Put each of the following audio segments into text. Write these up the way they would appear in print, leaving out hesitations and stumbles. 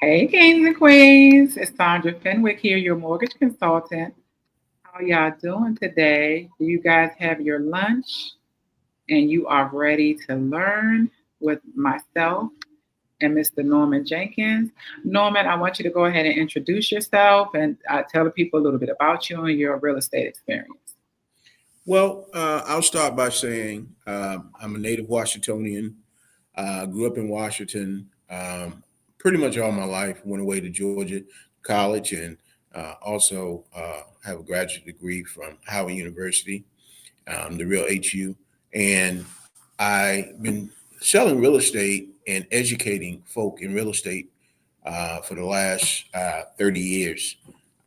Hey, kings and queens. It's Sandra Fenwick here, your mortgage consultant. How y'all doing today? Do you guys have your lunch and you are ready to learn with myself and Mr. Norman Jenkins? Norman, I want you to go ahead and introduce yourself and tell the people a little bit about you and your real estate experience. Well, I'll start by saying I'm a native Washingtonian. Grew up in Washington pretty much all my life. Went away to Georgia College and also have a graduate degree from Howard University, the real HU. And I've been selling real estate and educating folk in real estate for the last 30 years.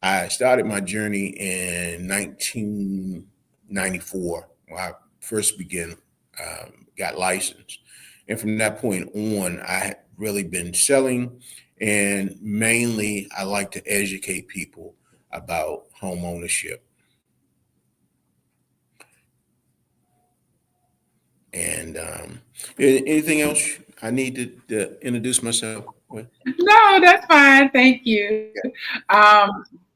I started my journey in 1994 when I first began, got licensed. And from that point on, I had really been selling, and mainly I like to educate people about home ownership. And anything else I need to introduce myself with? No, that's fine. Thank you. Yeah.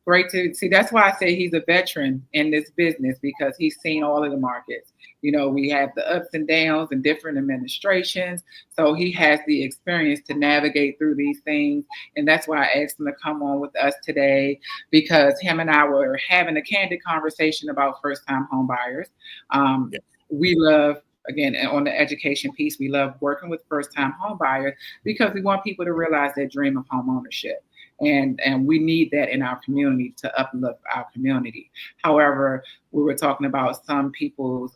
Great to see. That's why I say he's a veteran in this business because he's seen all of the markets. We have the ups and downs and different administrations. So he has the experience to navigate through these things. And that's why I asked him to come on with us today because him and I were having a candid conversation about first time home buyers. Um, Yeah. we love, again, on the education piece, we love working with first time home buyers because we want people to realize their dream of home ownership. And we need that in our community to uplift our community. However, we were talking about some people's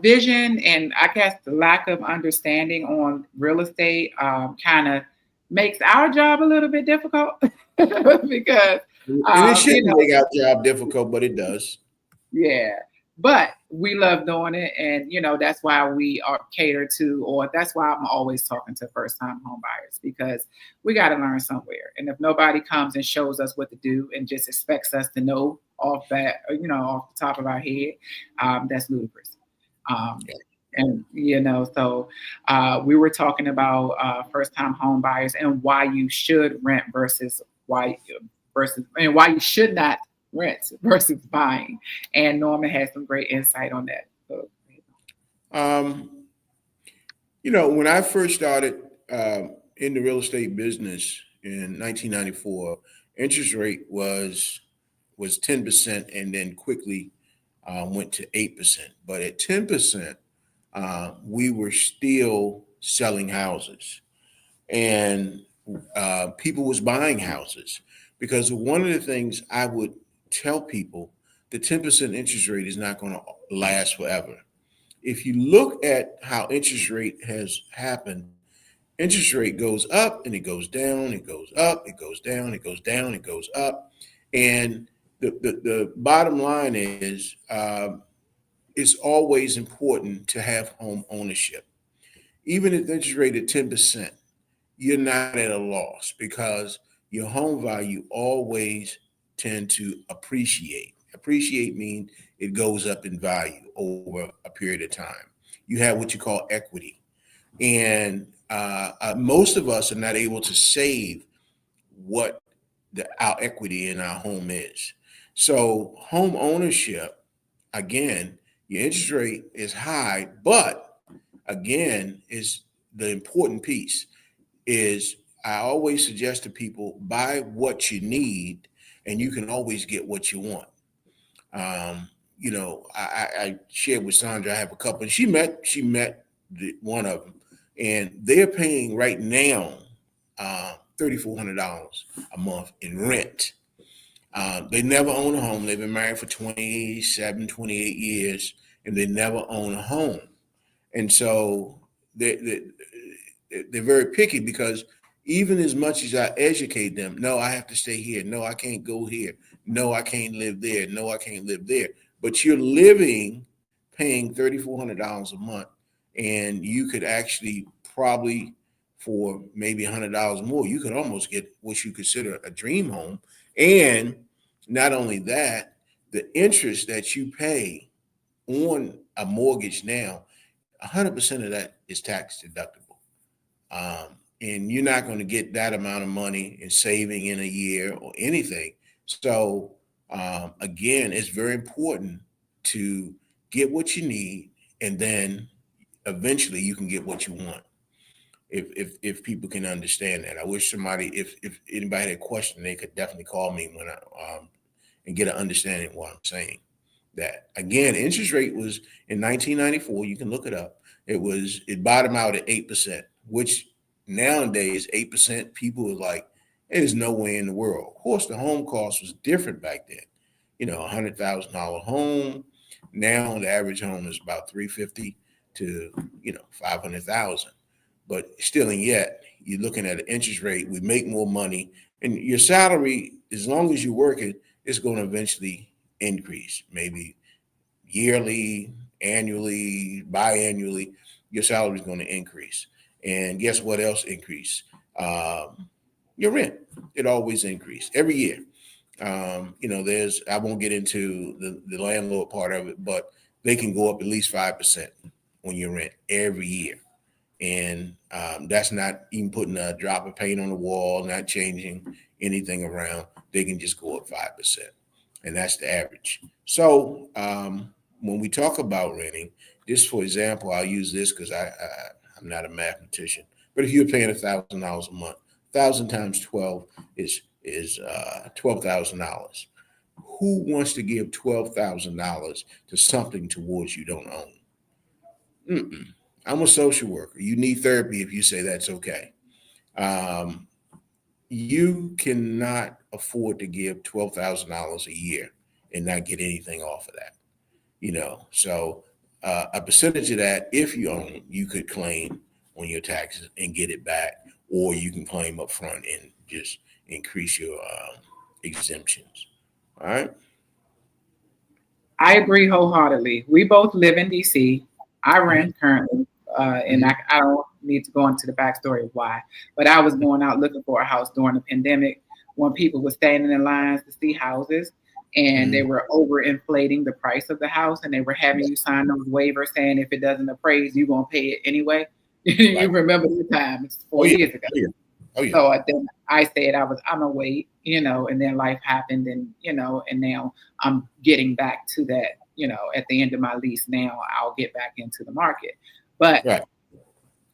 vision and I guess the lack of understanding on real estate kind of makes our job a little bit difficult because And it shouldn't make our job difficult, but it does. yeah. But we love doing it. And, that's why we are catered to, or that's why I'm always talking to first time home buyers because we got to learn somewhere. And if nobody comes and shows us what to do and just expects us to know off that, off the top of our head, that's ludicrous. Um, and, so we were talking about first time home buyers and why you should rent and why you should not rent versus buying. And Norman has some great insight on that. So, Um, when I first started in the real estate business in 1994, interest rate was 10%, and then quickly went to 8%. But at 10%, we were still selling houses, and people was buying houses because one of the things I would tell people, the 10% interest rate is not going to last forever. If you look at how interest rate has happened, interest rate goes up and it goes down, it goes up, it goes down, it goes down, it goes up. And the bottom line is it's always important to have home ownership. Even at the interest rate at 10%, you're not at a loss because your home value always tend to appreciate. Appreciate means it goes up in value over a period of time. You have what you call equity. And most of us are not able to save what our equity in our home is. So home ownership, again, your interest rate is high, but again, is the important piece is I always suggest to people buy what you need and you can always get what you want. I shared with Sandra, I have a couple, and she met one of them, and they're paying right now $3,400 a month in rent. They never own a home. They've been married for 27, 28 years, and they never own a home. And so they're very picky because even as much as I educate them, no, I have to stay here. No, I can't go here. No, I can't live there. No, I can't live there. But you're living paying $3,400 a month, and you could actually probably for maybe $100 more, you could almost get what you consider a dream home. And not only that, the interest that you pay on a mortgage now, 100% of that is tax deductible. and you're not going to get that amount of money in saving in a year or anything. So again, it's very important to get what you need, and then eventually you can get what you want. If people can understand that, I wish somebody, if anybody had a question, they could definitely call me when and get an understanding of what I'm saying. That again, interest rate was in 1994. You can look it up. It bottomed out at 8%, which nowadays 8% people are like, there's no way in the world. Of course, the home cost was different back then. $100,000 home. Now the average home is about 350 to 500,000. But still, and yet you're looking at an interest rate. We make more money, and your salary, as long as you're working, is going to eventually increase. Maybe yearly, annually, biannually, your salary is going to increase. And guess what else increase? Your rent. It always increase every year. I won't get into the landlord part of it, but they can go up at least 5% on your rent every year. And that's not even putting a drop of paint on the wall, not changing anything around. They can just go up 5%. And that's the average. So when we talk about renting, just for example, I'll use this because I'm not a mathematician. But if you're paying $1,000 a month, 1,000 times 12 is $12,000. Who wants to give $12,000 to something towards you don't own? Mm-mm. I'm a social worker. You need therapy if you say that's okay. Um, you cannot afford to give $12,000 a year and not get anything off of that. So a percentage of that, if you own, you could claim on your taxes and get it back, or you can claim up front and just increase your exemptions. All right. I agree wholeheartedly. We both live in DC. I Mhm. rent currently, and Mhm. I don't need to go into the backstory of why, but I was going out looking for a house during the pandemic when people were standing in lines to see houses, and they Mhm. were overinflating the price of the house, and they were having you sign those waivers saying if it doesn't appraise, you're gonna pay it anyway. You Right. remember the time? It's Oh 4 yeah. years ago. Oh yeah. Oh yeah. So then I said I'm gonna wait, and then life happened, and and now I'm getting back to that, at the end of my lease. Now I'll get back into the market, but Right.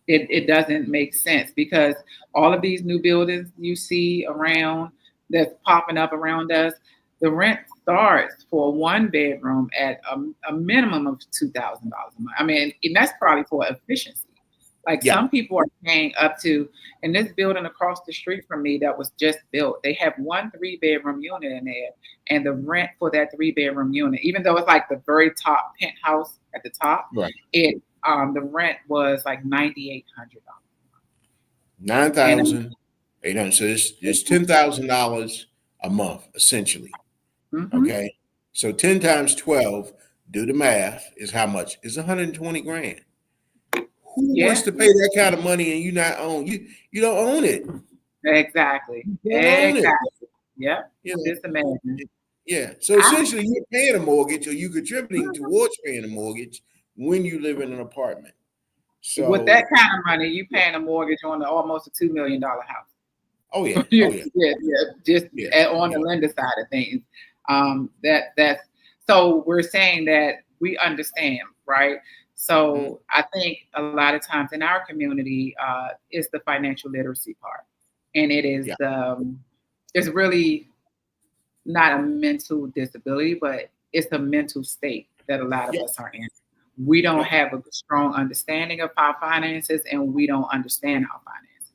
it doesn't make sense because all of these new buildings you see around that's popping up around us, the rent starts for a one bedroom at a minimum of $2,000 a month. I mean, and that's probably for efficiency. Like Yeah. some people are paying up to, in this building across the street from me that was just built, they have one three-bedroom unit in there. And the rent for that three-bedroom unit, even though it's like the very top penthouse at the top, Right. the rent was like $9,800. Nine And thousand eight hundred. So it's $10,000 a month essentially. mm-hmm, Okay. So 10 times 12, do the math, is how much? It's 120 grand. Who wants yeah, to pay that kind of money and you not own? You don't own it. exactly. You don't own it. Exactly. Yep. You know. Just imagine. Yeah. So I, essentially you're paying a mortgage or you contributing towards paying a mortgage when you live in an apartment. with that So kind of money, you paying a mortgage on almost a $2 million house. oh yeah. Yeah, Oh yeah. yeah, yeah. Just Yeah. on the Yeah. lender side of things. That's so we're saying that we understand, right? Mhm. So I think a lot of times in our community, is the financial literacy part, and it is Yeah. it's really not a mental disability, but it's a mental state that a lot of Yeah. us are in. We don't Yeah. have a strong understanding of our finances, and we don't understand our finances.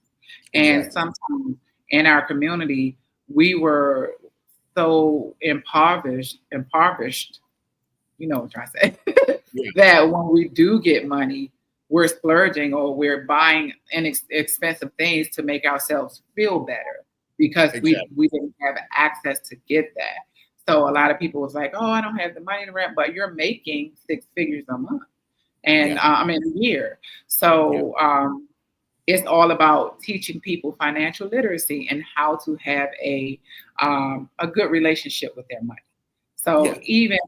And Exactly. sometimes in our community, we were so impoverished, you know what I'm trying to say, Yeah. that when we do get money, we're splurging or we're buying expensive things to make ourselves feel better because we Exactly. we didn't have access to get that. So a lot of people was like, "Oh, I don't have the money to rent," but you're making six figures a month, and Yeah. I mean a year. Yeah. So it's all about teaching people financial literacy and how to have a good relationship with their money. So Yeah. even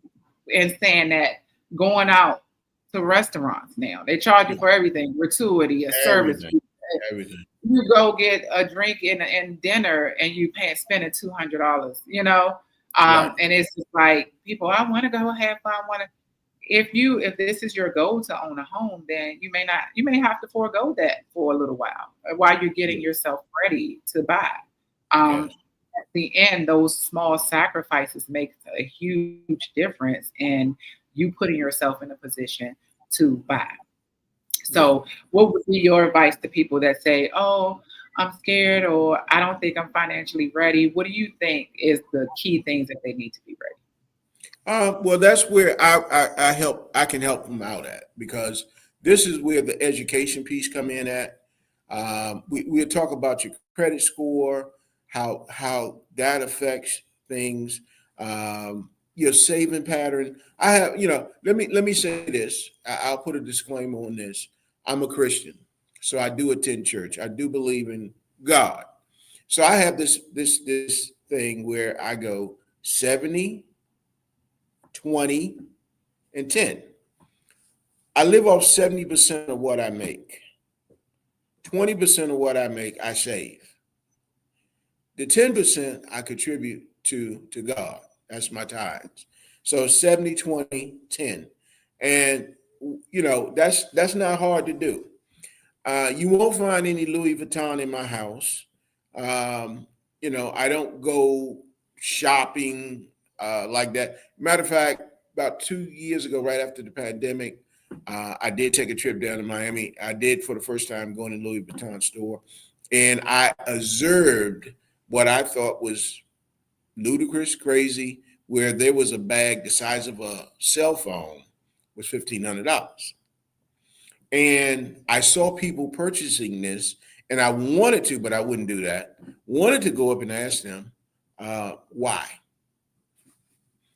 in saying that, going out to restaurants now, they charge you Yeah. for everything, gratuity, a service Everything. fee. Everything. you go get a drink and dinner and you pay spending $200, Right. and it's just like people, I want to go have fun, want to. If this is your goal to own a home, then you may have to forego that for a little while you're getting Yeah. yourself ready to buy. Um, Yes. at the end, those small sacrifices make a huge difference in you putting yourself in a position to buy. Yeah. So, what would be your advice to people that say, "Oh, I'm scared," or "I don't think I'm financially ready"? What do you think is the key things that they need to be ready? Well, that's where I help. I can help them out at, because this is where the education piece come in at. We'll talk about your credit score, how that affects things, your saving pattern. I have, let me say this. I'll put a disclaimer on this. I'm a Christian, so I do attend church. I do believe in God. So I have this thing where I go 70, 20, and 10. I live off 70% of what I make. 20% of what I make, I save. The 10% I contribute to God. That's my tithes. So 70, 20, 10. And that's not hard to do. You won't find any Louis Vuitton in my house. Um, I don't go shopping like that. Matter of fact, about 2 years ago, right after the pandemic, I did take a trip down to Miami. I did, for the first time, go in a Louis Vuitton store, and I observed what I thought was ludicrous, crazy, where there was a bag the size of a cell phone was $1,500. And I saw people purchasing this, and I wanted to, but I wouldn't do that. Wanted to go up and ask them, why?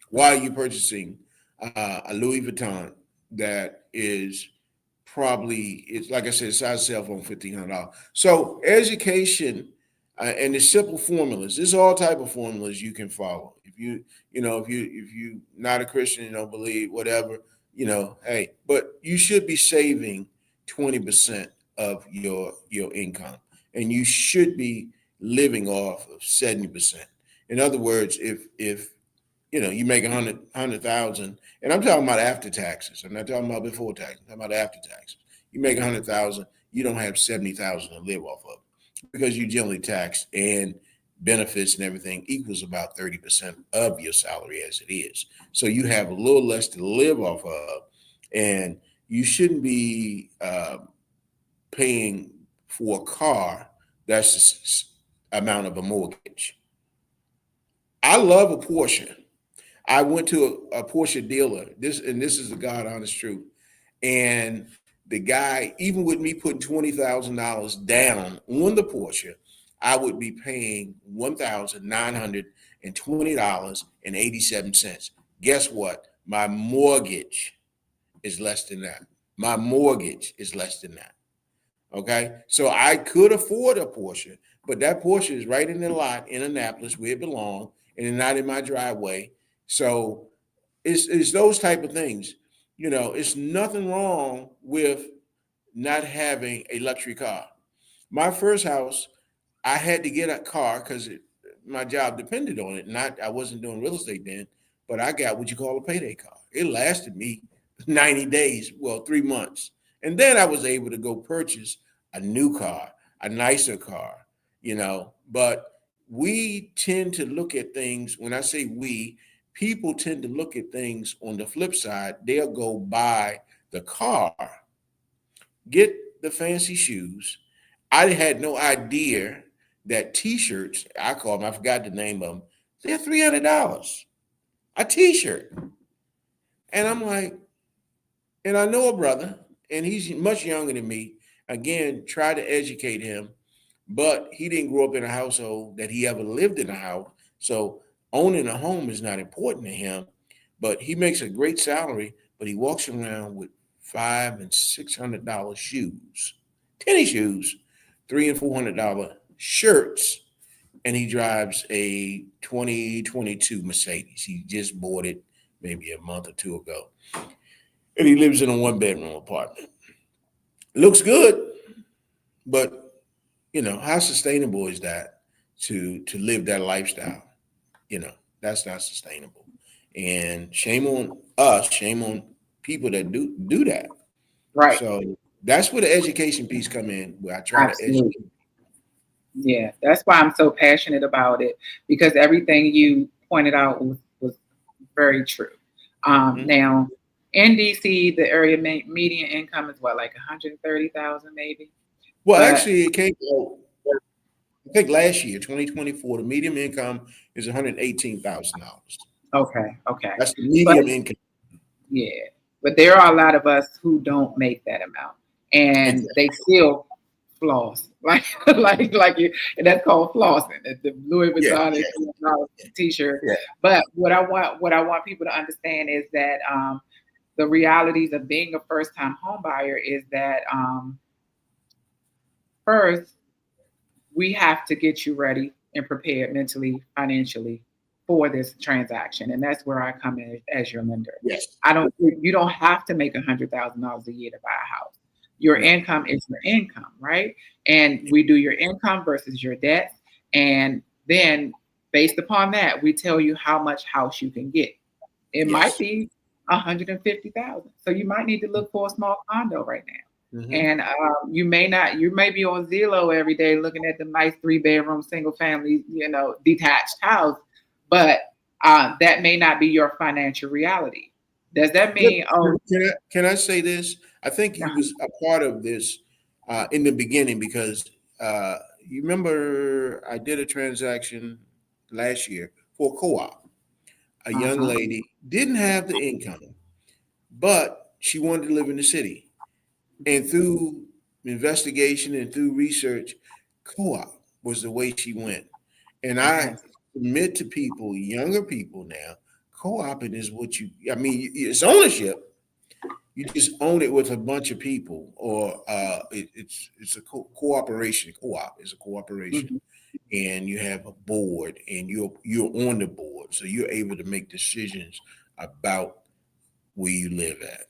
Why are you purchasing a Louis Vuitton that is probably, it's like I said, it's size cell phone, $1,500. So education, and the simple formulas. There's all type of formulas you can follow. If you not a Christian, you don't believe whatever, hey, but you should be saving 20% of your income, and you should be living off of 70%. In other words, if you make 100,000, and I'm talking about after taxes. I'm not talking about before taxes. I'm talking about after taxes. You make 100,000, you don't have 70,000 to live off of, because you generally tax, and benefits and everything equals about 30% of your salary as it is. So you have a little less to live off of, and you shouldn't be paying for a car that's the amount of a mortgage. I love a Porsche. I went to a Porsche dealer. This is the God honest truth. And the guy, even with me putting $20,000 down on the Porsche, I would be paying $1,920.87. Guess what? My mortgage is less than that. My mortgage is less than that. Okay. So I could afford a Porsche, but that Porsche is right in the lot in Annapolis where it belongs, and it's not in my driveway. So it's those type of things. It's nothing wrong with not having a luxury car. My first house, I had to get a car because my job depended on it. Not I wasn't doing real estate then, but I got what you call a payday car. It lasted me 90 days, well, 3 months. And then I was able to go purchase a new car, a nicer car, But we tend to look at things, when I say we, people tend to look at things on the flip side. They'll go buy the car, get the fancy shoes. I had no idea that t-shirts, I call them, I forgot the name of them, they're $300. A t-shirt. And I'm like, and I know a brother, and he's much younger than me. Again, try to educate him, but he didn't grow up in a household that he ever lived in a house. So owning a home is not important to him, but he makes a great salary, but he walks around with $500 and $600 shoes, tennis shoes, $300 and $400 shirts, and he drives a 2022 Mercedes. He just bought it maybe a month or two ago, and he lives in a one-bedroom apartment. Looks good, but how sustainable is that to live that lifestyle? That's not sustainable. And shame on us, shame on people that do that. Right. So that's where the education piece come in, where I try to Absolutely. educate. Yeah, that's why I'm so passionate about it, because everything you pointed out was very true. Mhm. Now, in DC, the area median income is what, like 130,000 maybe? Well, But actually, it came out, I think last year, 2024, the medium income is $118,000. okay, okay. That's the But medium income. yeah, but there are a lot of us who don't make that amount, and Exactly. they still floss like you, and that's called flossing. The Louis Yeah, Vuitton yeah, T-shirt. yeah. But what I want people to understand is that the realities of being a first-time home buyer is that first we have to get you ready and prepared mentally, financially for this transaction. And that's where I come in as your lender. Yes. You don't have to make $100,000 a year to buy a house. Your No. income is your income, right? And we do your income versus your debt. And then based upon that, we tell you how much house you can get. It might Yes. be 150,000. So you might need to look for a small condo right now. Hmm. And you may not, you may be on Zillow every day looking at the nice 3-bedroom, single family, detached house, but that may not be your financial reality. Does that mean, oh, Can I say this? I think uh he was a part of this in the beginning because you remember I did a transaction last year for a co-op. A young huh, lady didn't have the income, but she wanted to live in the city. And through investigation and through research, co-op was the way she went. And I yes, submit to people, younger people now, co-oping is what I mean, it's ownership. You just own it with a bunch of people, or it's a cooperation. Co-op is a cooperation, mhm, and you have a board, and you're on the board, so you're able to make decisions about where you live at.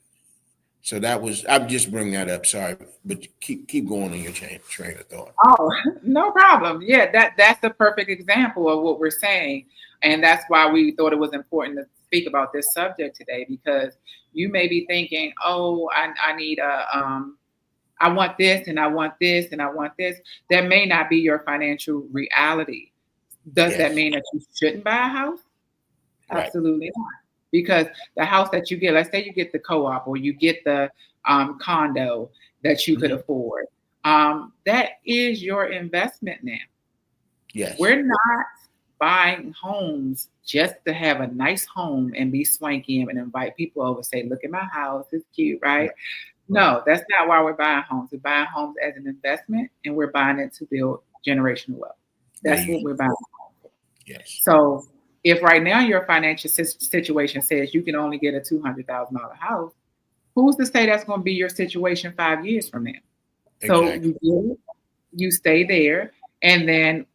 So that was I'm just bringing that up. Sorry, but keep going on your train of thought. oh, no problem. Yeah, that's the perfect example of what we're saying, and that's why we thought it was important to speak about this subject today, because you may be thinking, oh, I need I want this and I want this and I want this. That may not be your financial reality. Does that Yes, mean that you shouldn't buy a house? right. Absolutely not. Because the house that you get, let's say you get the co-op or you get the condo that you could Hmm. afford, that is your investment now. Yes. We're not buying homes just to have a nice home and be swanky and invite people over, say, look at my house, it's cute, right? Right. Right. No, that's not why we're buying homes. We're buying homes as an investment and we're buying it to build generational wealth. There That's you what go. we're buying. Yes. So if right now your financial situation says you can only get a $200,000 house, who's to say that's going to be your situation 5 years from now? So Exactly. you get it, you stay there, and then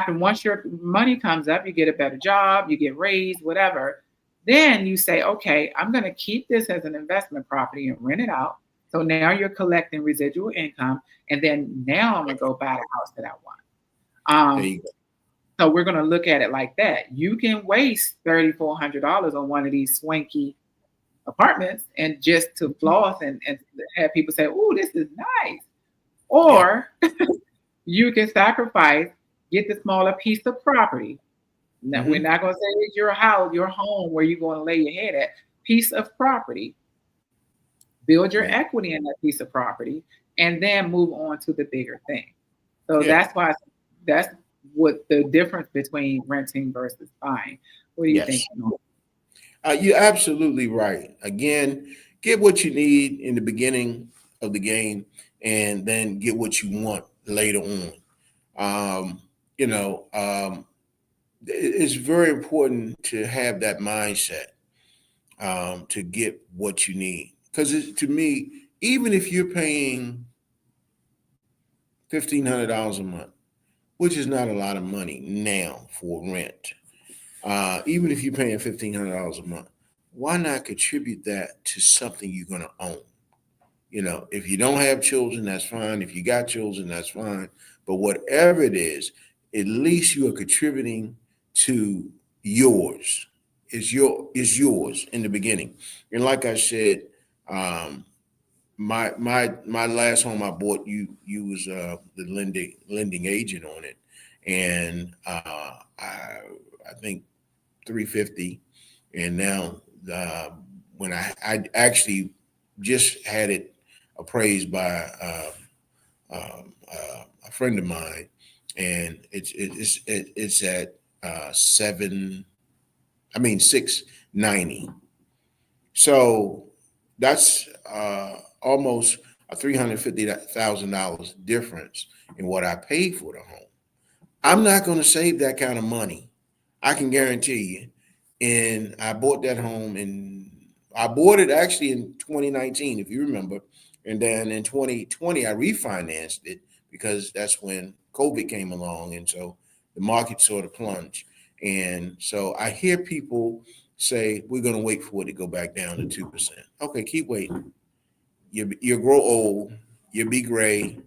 once your money comes up, you get a better job, you get raised, whatever. Then you say, okay, I'm going to keep this as an investment property and rent it out. So now you're collecting residual income, and then now I'm going to go buy the house that I want. There Um, you go. so we're going to look at it like that. You can waste $3,400 on one of these swanky apartments and just to floss and have people say, "Oh, this is nice," Yeah. or you can sacrifice, get the smaller piece of property. Now, we're Hmm. not going to say it's your house, your home, where you're going to lay your head at. Piece of property, build your Right. equity in that piece of property, and then move on to the bigger thing. So Yeah. that's what the difference between renting versus buying. What do you think, Yes. Norm? You're absolutely right. Again, get what you need in the beginning of the game, and then get what you want later on. Um, you know, it's very important to have that mindset to get what you need. Because to me, even if you're paying $1,500 a month, which is not a lot of money now for rent, even if you're paying $1,500 a month, why not contribute that to something you're going to own? If you don't have children, that's fine. If you got children, that's fine. But whatever it is, at least you are contributing to yours. Is yours in the beginning. And like I said, um, my last home I bought, you was the lending agent on it, and I think 350, and now when I actually just had it appraised by a friend of mine, and it's at 690. So that's almost a $350,000 difference in what I paid for the home. I'm not going to save that kind of money. I can guarantee you. And I bought it actually in 2019, if you remember. And then in 2020, I refinanced it because that's when COVID came along. And so the market sort of plunged. And so I hear people say, we're going to wait for it to go back down to 2%. Okay, keep waiting. You'll grow old, you'll be gray,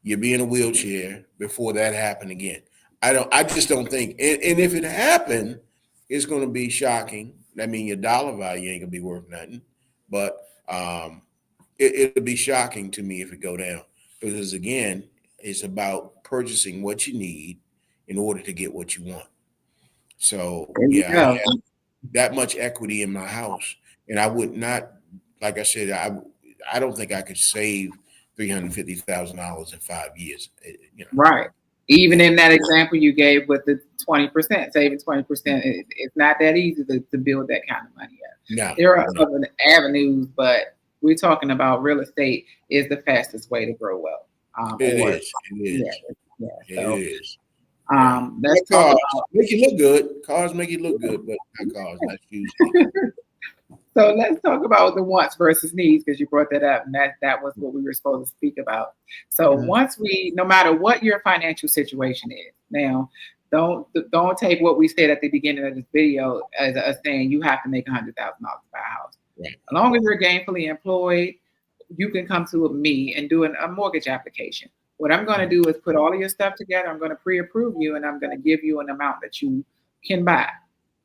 you'll be in a wheelchair before that happen again. I just don't think, and if it happened, it's going to be shocking. I mean, your dollar value ain't gonna be worth nothing, but it'll be shocking to me if it go down, because again, it's about purchasing what you need in order to get what you want. So There you yeah, I go. have that much equity in my house, and I would not, like I said, I don't think I could save $350,000 in 5 years. Right. Even in that example you gave with the 20%, saving 20%, it's not that easy to build that kind of money up. No, There are no, other avenues, but we're talking about real estate is the fastest way to grow wealth. it Or is, it yeah, is, yeah. it So is. Yeah, let's like talk cars about make you look good. Cars make you look good, but not cars. That's usually so let's talk about the wants versus needs, because you brought that up, and that was what we were supposed to speak about. So Mhm. once we, no matter what your financial situation is, now don't take what we said at the beginning of this video as saying you have to make $100,000 to buy a house. Right. As long as you're gainfully employed, you can come to me and do a mortgage application. What I'm going to do is put all of your stuff together. I'm going to pre-approve you, and I'm going to give you an amount that you can buy.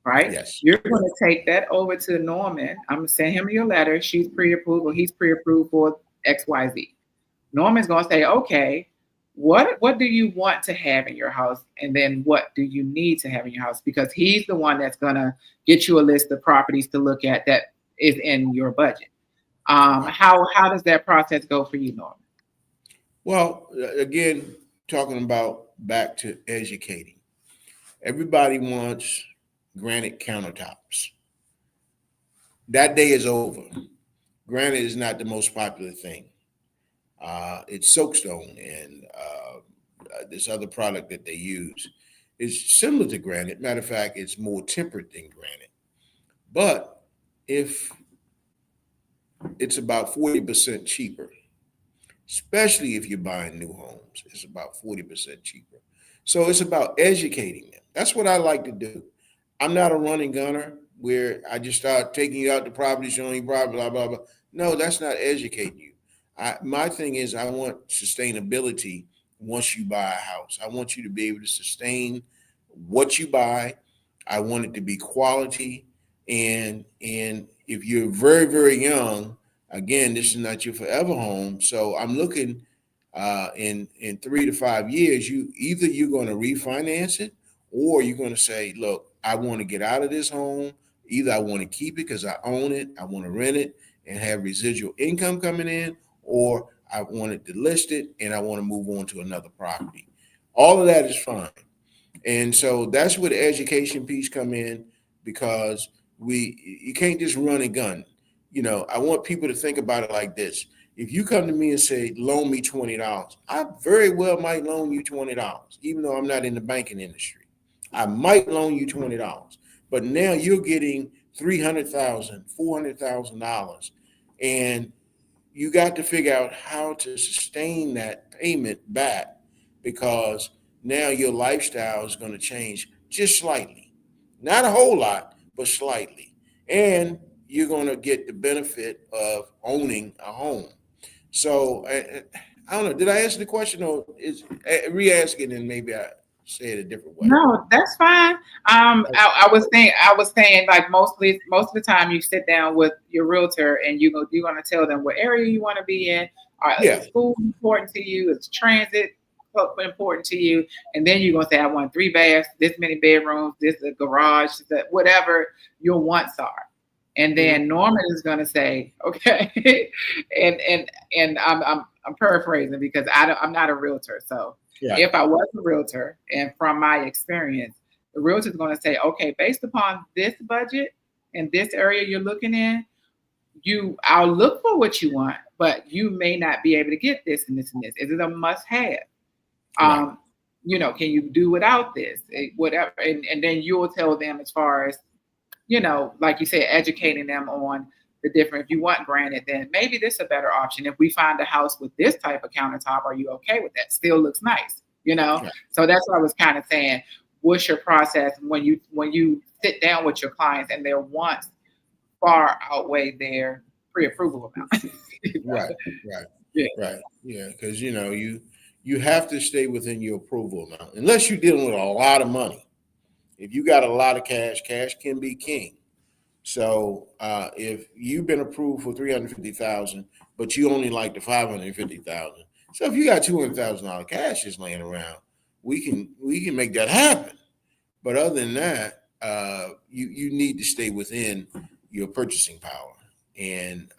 Right? Yes. You're going to take that over to Norman. I'm going to send him your letter. She's pre-approved, or he's pre-approved for XYZ. Norman's going to say, okay, what do you want to have in your house, and then what do you need to have in your house? Because he's the one that's going to get you a list of properties to look at that is in your budget. Right. How does that process go for you, Norman? Well, again, talking about back to educating. Everybody wants granite countertops. That day is over. Granite is not the most popular thing. It's soapstone and this other product that they use is similar to granite. Matter of fact, it's more tempered than granite. But if it's about 40% cheaper, especially if you're buying new homes, it's about 40% cheaper. So it's about educating them. That's what I like to do. I'm not a running gunner where I just start taking you out the property, showing you property, blah, blah, blah. No, that's not educating you. My thing is, I want sustainability once you buy a house. I want you to be able to sustain what you buy. I want it to be quality. And if you're very, very young, again, this is not your forever home. So I'm looking in 3 to 5 years, you're going to refinance it, or you're going to say, look, I want to get out of this home. Either I want to keep it because I own it, I want to rent it and have residual income coming in, or I wanted to list it and I want to move on to another property. All of that is fine. And so that's where the education piece come in, because you can't just run and gun. I want people to think about it like this. If you come to me and say, loan me $20, I very well might loan you $20, even though I'm not in the banking industry. I might loan you $20. But now you're getting $300,000, $400,000. And you got to figure out how to sustain that payment back, because now your lifestyle is going to change just slightly, not a whole lot, but slightly. And you're going to get the benefit of owning a home. So I don't know. Did I answer the question, or is re-ask it and maybe I say it a different way? No, that's fine. I was saying like most of the time you sit down with your realtor and you're gonna tell them what area you want to be in. Is Yeah, school important to you? Is transit important to you? And then you're gonna say, I want 3 baths, this many bedrooms, this a garage, whatever your wants are. And hmm, then Norman is gonna say, okay, and I'm paraphrasing because I'm not a realtor, so right, if I was a realtor and from my experience, the realtor is going to say, okay, based upon this budget and this area you're looking in, I'll look for what you want, but you may not be able to get this and this and this. Is it a must have? right, Um, can you do without this? Whatever. And then you'll tell them as far as, like you said, educating them on the different, if you want granted, then maybe this is a better option. If we find a house with this type of countertop, are you okay with that? Still looks nice. right. So that's what I was kind of saying. What's your process when you sit down with your clients and their wants far outweigh their pre-approval amount? Right, right, Yeah. right. Yeah, because you have to stay within your approval amount, unless you're dealing with a lot of money. If you got a lot of cash, cash can be king. So if you've been approved for 350,000, but you only like the 550,000, so if you got $200,000 cash just laying around, we can make that happen. But other than that, you need to stay within your purchasing power, and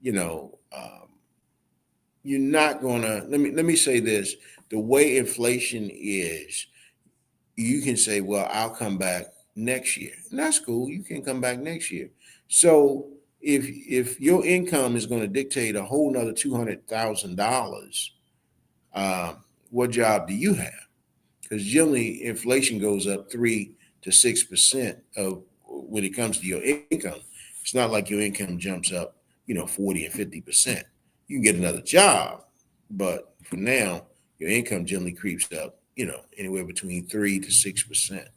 you know. You're not gonna let me say this: the way inflation is, you can say, well, I'll come back next year, and that's cool. You can come back next year. So if your income is going to dictate a whole nother $200,000, what job do you have? Because generally inflation goes up 3 to 6% of when it comes to your income. It's not like your income jumps up, 40 and 50%. You can get another job, but for now, your income generally creeps up, anywhere between 3 to 6%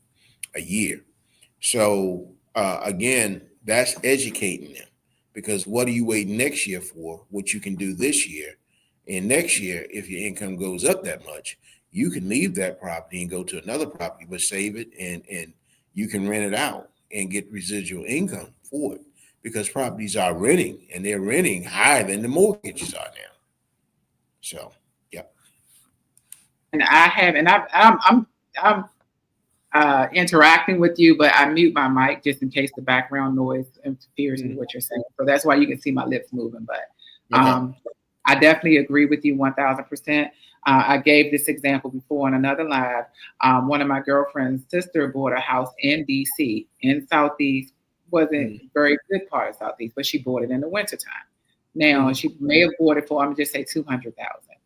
a year. So again, that's educating them, because what are you waiting next year for? What you can do this year, and next year, if your income goes up that much, you can leave that property and go to another property, but save it, and you can rent it out and get residual income for it, because properties are renting, and they're renting higher than the mortgages are now. So, yeah. And I have, and I'm interacting with you, but I mute my mic just in case the background noise interferes with Mhm. what you're saying. So that's why you can see my lips moving. But Okay. I definitely agree with you 1000%. I gave this example before in another live. One of my girlfriend's sister bought a house in DC in Southeast. Wasn't Mhm. very good part of Southeast, but she bought it in the wintertime. Now Mhm. she may have bought it for, I'm gonna just say 200,000.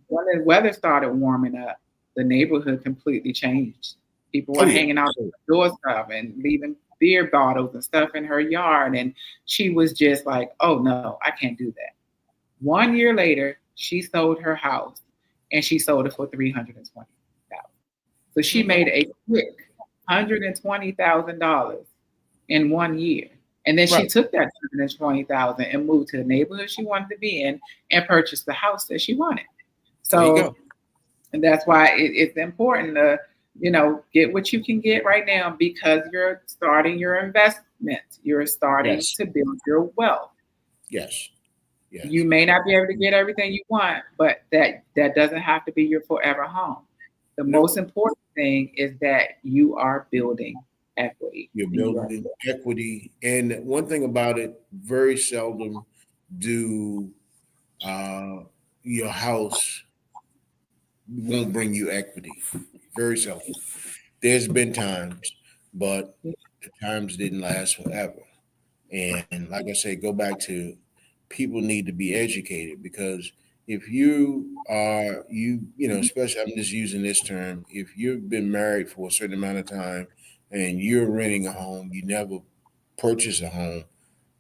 When the weather started warming up, the neighborhood completely changed. People Oh were yeah. hanging out Oh, the doorstep and leaving beer bottles and stuff in her yard. And she was just like, oh no, I can't do that. 1 year later, she sold her house and she sold it for 320,000. So she okay. made a quick $120,000 in 1 year. And then she Right. took that 120,000 and moved to the neighborhood she wanted to be in and purchased the house that she wanted. There you go. So, and that's why it's important to, get what you can get right now because you're starting your investment. You're starting Yes. to build your wealth. Yes. You Yes. may not be able to get everything you want, but that doesn't have to be your forever home. The No. most important thing is that you are building equity You're and you are building equity. And one thing about it, very seldom do uh, your house won't bring you equity. Very seldom. There's been times, but the times didn't last forever. And like I said, go back to, people need to be educated, because if especially, I'm just using this term, if you've been married for a certain amount of time and you're renting a home, you never purchase a home,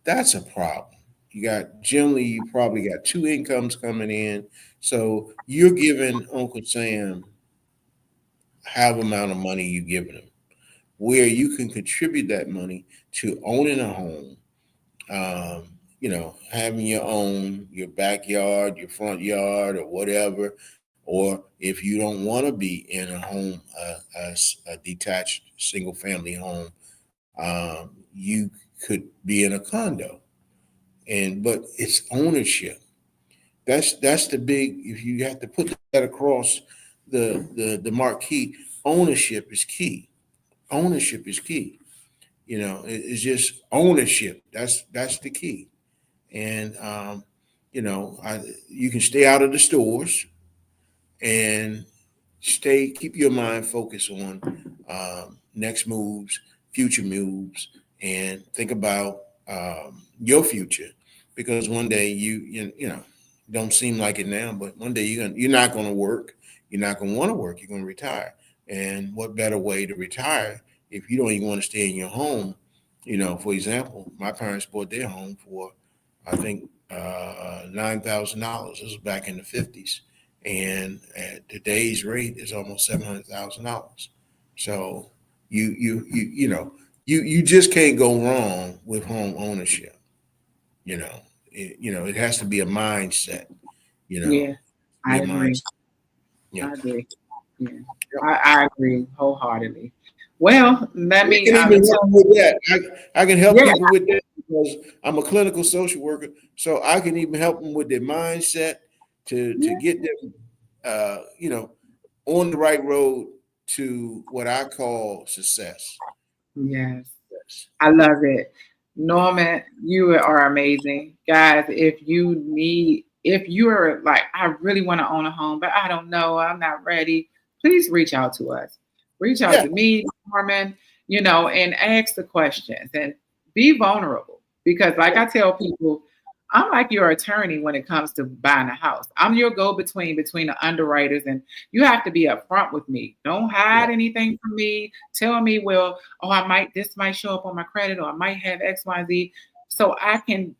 that's a problem. You probably got two incomes coming in. So you're giving Uncle Sam however amount of money you're giving him, where you can contribute that money to owning a home, having your backyard, your front yard, or whatever, or if you don't want to be in a home, a detached single family home, you could be in a condo, but it's ownership. That's the big. If you have to put that across the marquee, ownership is key. Ownership is key. It's just ownership. That's the key. And you can stay out of the stores and keep your mind focused on next moves, future moves, and think about your future, because one day don't seem like it now, but one day you're not going to work. You're not going to want to work. You're going to retire. And what better way to retire if you don't even want to stay in your home? For example, my parents bought their home for, I think, $9,000. This was back in the 50s, and at today's rate is almost $700,000. So you just can't go wrong with home ownership. It has to be a mindset. Yeah, Be I a agree. mindset. Yeah. I agree. Yeah, I agree wholeheartedly. Well, let I me can even help tell. them with that. I can help Yeah, people with that because I'm a clinical social worker, so I can even help them with their mindset to yeah, get them, on the right road to what I call success. yes. Yes. I love it. Yeah. Norman, you are amazing. Guys, if you're like, I really want to own a home, but I don't know, I'm not ready, please reach out to us. Reach out Yeah. to me, Norman, and ask the questions and be vulnerable. Because, like I tell people, I'm like your attorney when it comes to buying a house. I'm your go between the underwriters, and you have to be upfront with me. Don't Yeah. hide anything from me. Tell me, well, oh, this might show up on my credit, or I might have XYZ. So I can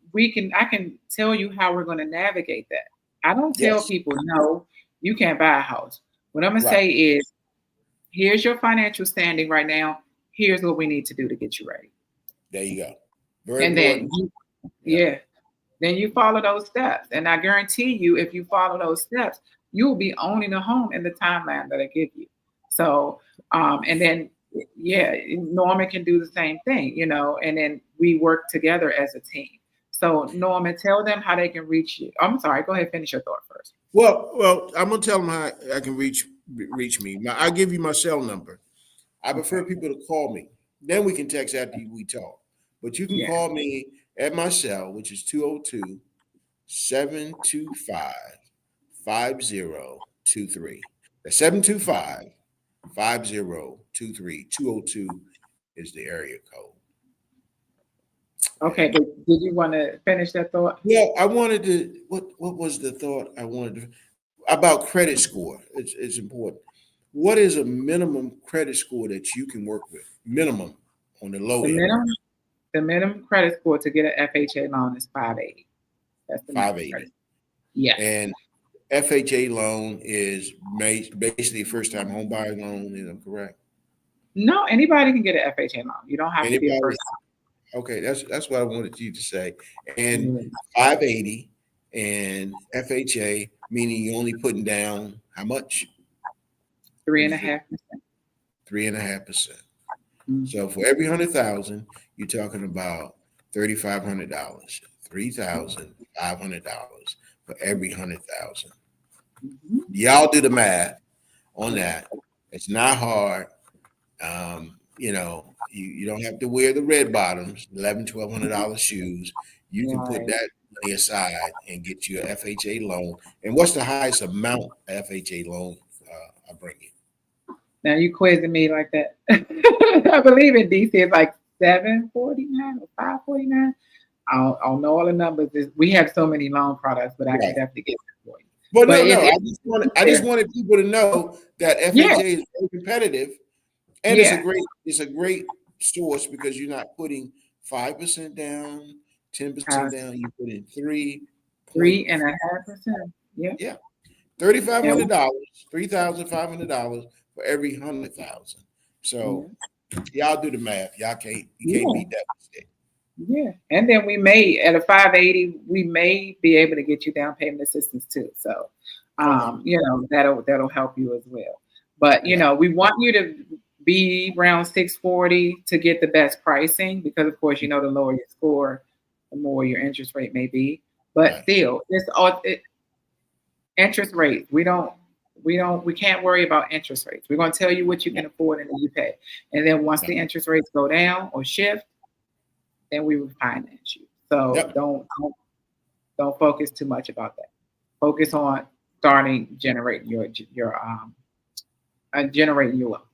tell you how we're going to navigate that. I don't tell Yes. people, no, you can't buy a house. What I'm going to Right. say is, here's your financial standing right now. Here's what we need to do to get you ready. There you go. Very And then, important. Yeah. yeah, then you follow those steps. And I guarantee you, if you follow those steps, you'll be owning a home in the timeline that I give you. So, and then, yeah, Norman can do the same thing, and then we work together as a team. So, Norman, tell them how they can reach you. I'm sorry, go ahead, finish your thought first. Well, I'm gonna tell them how I can reach me. I'll give you my cell number. I prefer Okay. people to call me. Then we can text after we talk. But you can Yeah. call me at my cell, which is 202 725 5023. That's 725 5023. 202 is the area code. Okay, And but did you want to finish that thought? yeah, I wanted to, what was the thought I wanted to, about credit score? It's important. What is a minimum credit score that you can work with? Minimum on the low The end, minimum, the minimum credit score to get an FHA loan is 580. That's the minimum credit. 580. Yes. And FHA loan is basically first time home buyer loan. Is that correct? No, anybody can get an FHA loan. You don't have to be a Anybody? first Okay, that's what I wanted you to say. And time. 580 and FHA, meaning you're only putting down how much? Three What do and a you think? half percent. 3.5%. Mm. So for every 100,000, you're talking about $3,500. $3,500 for every 100,000. Mhm. Y'all do the math on Yeah. that. It's not hard. You don't have to wear the red bottoms, $1,100, $1,200 shoes. You can put Right. that money aside and get you a FHA loan. And what's the highest amount of FHA loan I bring you? Now you quizzing me like that. I believe in DC it's like 749 or 549. I don't know all the numbers. We have so many loan products, but I can Right. definitely get that for you. But But no, no. I just there. wanted people to know that Yeah, FHA is very competitive, and yeah. it's a great source because you're not putting 5% down, 10% Uh, down. You put in 3 point. 3.5%. Yeah. Yeah, thirty-five Yeah. hundred dollars, $3,500 for every 100,000. So Yeah. y'all do the math. You can't Yeah. beat that mistake. Yeah. And then we may, at a 580, we may be able to get you down payment assistance too. So, Okay. that'll help you as well. But, Yeah. we want you to be around 640 to get the best pricing because, of course, the lower your score, the more your interest rate may be. But Right. still, interest rates. We can't worry about interest rates. We're going to tell you what you Yeah. can afford and then you pay. And then once Yeah. the interest rates go down or shift, then we will finance you. So Yep. don't focus too much about that. Focus on starting generating generating your wealth.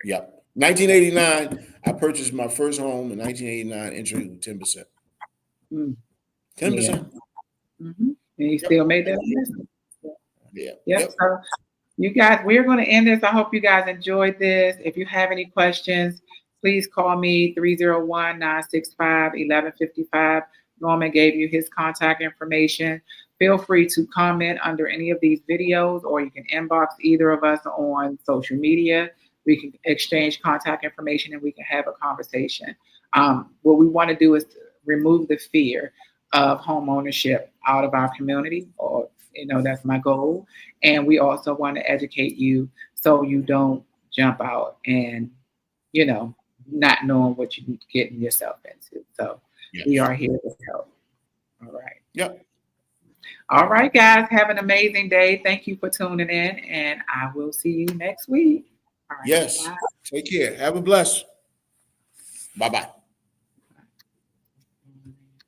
Yep. 1989, I purchased my first home in 1989, interest rate was 10%. Mm, yeah. 10%. And you Yep. still made that investment. Yeah. Yep. Yep. So you guys, we're going to end this. I hope you guys enjoyed this. If you have any questions, please call me 301-965-1155. Norman gave you his contact information. Feel free to comment under any of these videos, or you can inbox either of us on social media. We can exchange contact information and we can have a conversation. What we want to do is remove the fear of home ownership out of our community, or that's my goal. And we also want to educate you so you don't jump out and, not knowing what you're getting yourself into. So we Yes. are here to help. All right. Yep. All right, guys. Have an amazing day. Thank you for tuning in, and I will see you next week. All right. Yes. Bye. Take care. Have a bless. Bye-bye.